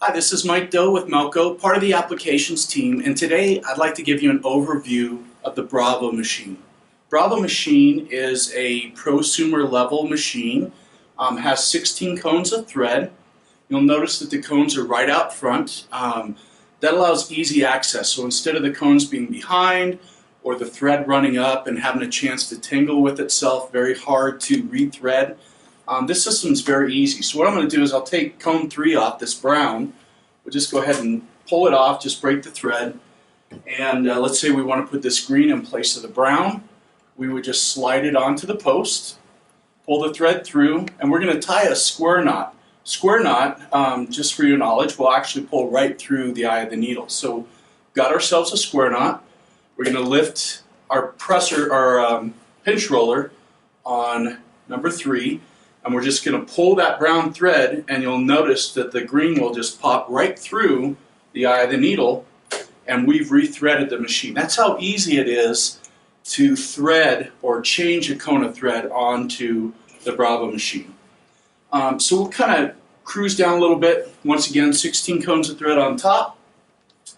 Hi, this is Mike Doe with Melco, part of the applications team, and today I'd like to give you an overview of the Bravo machine. Bravo machine is a prosumer level machine, has 16 cones of thread. You'll notice that the cones are right out front. That allows easy access, so instead of the cones being behind or the thread running up and having a chance to tangle with itself, very hard to rethread, this system is very easy. So what I'm going to do is I'll take cone 3 off, this brown. We'll just go ahead and pull it off, just break the thread. And let's say we want to put this green in place of the brown. We would just slide it onto the post, pull the thread through, and we're going to tie a square knot. Square knot, just for your knowledge, will actually pull right through the eye of the needle. So got ourselves a square knot. We're going to lift our pinch roller on number 3. And we're just going to pull that brown thread, and you'll notice that the green will just pop right through the eye of the needle, and we've rethreaded the machine. That's how easy it is to thread or change a cone of thread onto the Bravo machine. So we'll kind of cruise down a little bit. Once again, 16 cones of thread on top.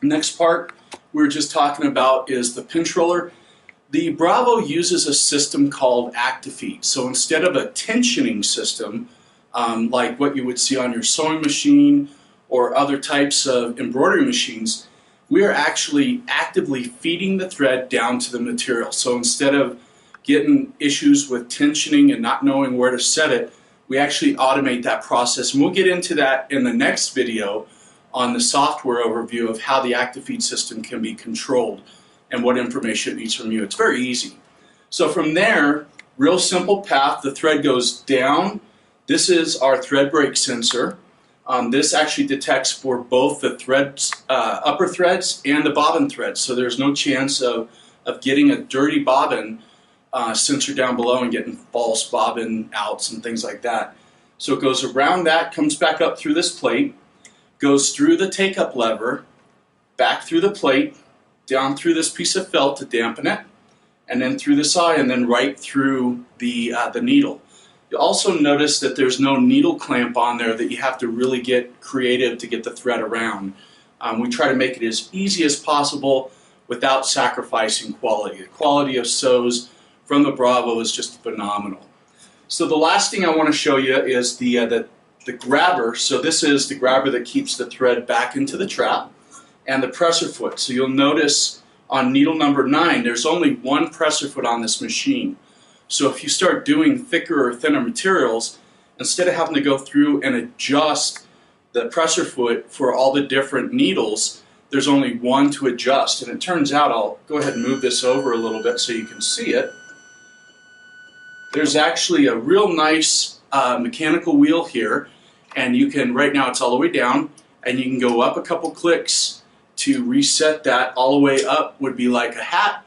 Next part we were just talking about is the pinch roller. The Bravo uses a system called acti-feed. So instead of a tensioning system, like what you would see on your sewing machine or other types of embroidery machines, we are actually actively feeding the thread down to the material. So instead of getting issues with tensioning and not knowing where to set it, we actually automate that process. And we'll get into that in the next video on the software overview of how the acti-feed system can be controlled and what information it needs from you. It's very easy. So from there, real simple path, the thread goes down. This is our thread break sensor. This actually detects for both the threads, upper threads and the bobbin threads, so there's no chance of getting a dirty bobbin sensor down below and getting false bobbin outs and things like that. So it goes around that, comes back up through this plate, goes through the take-up lever, back through the plate, down through this piece of felt to dampen it, and then through this eye, and then right through the needle. You'll also notice that there's no needle clamp on there that you have to really get creative to get the thread around. We try to make it as easy as possible without sacrificing quality. The quality of sews from the Bravo is just phenomenal. So the last thing I want to show you is the grabber. So this is the grabber that keeps the thread back into the trap, and the presser foot. So you'll notice on needle number 9, there's only one presser foot on this machine. So if you start doing thicker or thinner materials, instead of having to go through and adjust the presser foot for all the different needles, there's only one to adjust. And it turns out, I'll go ahead and move this over a little bit so you can see it. There's actually a real nice mechanical wheel here, and you can, right now it's all the way down, and you can go up a couple clicks to reset that. All the way up would be like a hat,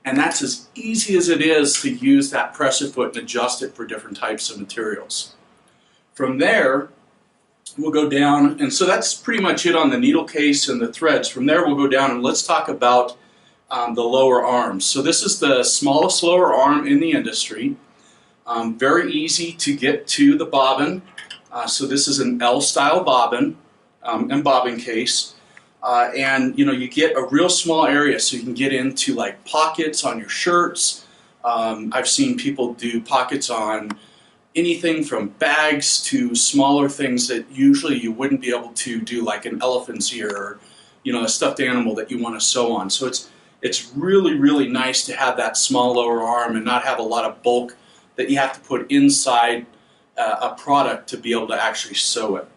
and that's as easy as it is to use that presser foot and adjust it for different types of materials. From there, we'll go down, and so that's pretty much it on the needle case and the threads. From there, we'll go down and let's talk about the lower arms. So this is the smallest lower arm in the industry. Very easy to get to the bobbin. So this is an L-style bobbin and bobbin case. And you get a real small area, so you can get into like pockets on your shirts. I've seen people do pockets on anything from bags to smaller things that usually you wouldn't be able to do, like an elephant's ear or a stuffed animal that you want to sew on. So it's really nice to have that small lower arm and not have a lot of bulk that you have to put inside a product to be able to actually sew it.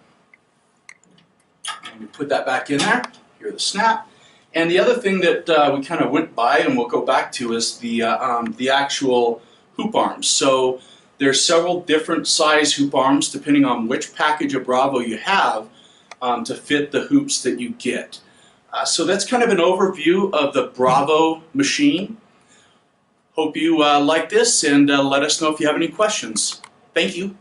We put that back in there. Hear the snap. And the other thing that we kind of went by and we'll go back to is the actual hoop arms. So there's several different size hoop arms depending on which package of Bravo you have to fit the hoops that you get. So that's kind of an overview of the Bravo machine. Hope you like this, and let us know if you have any questions. Thank you.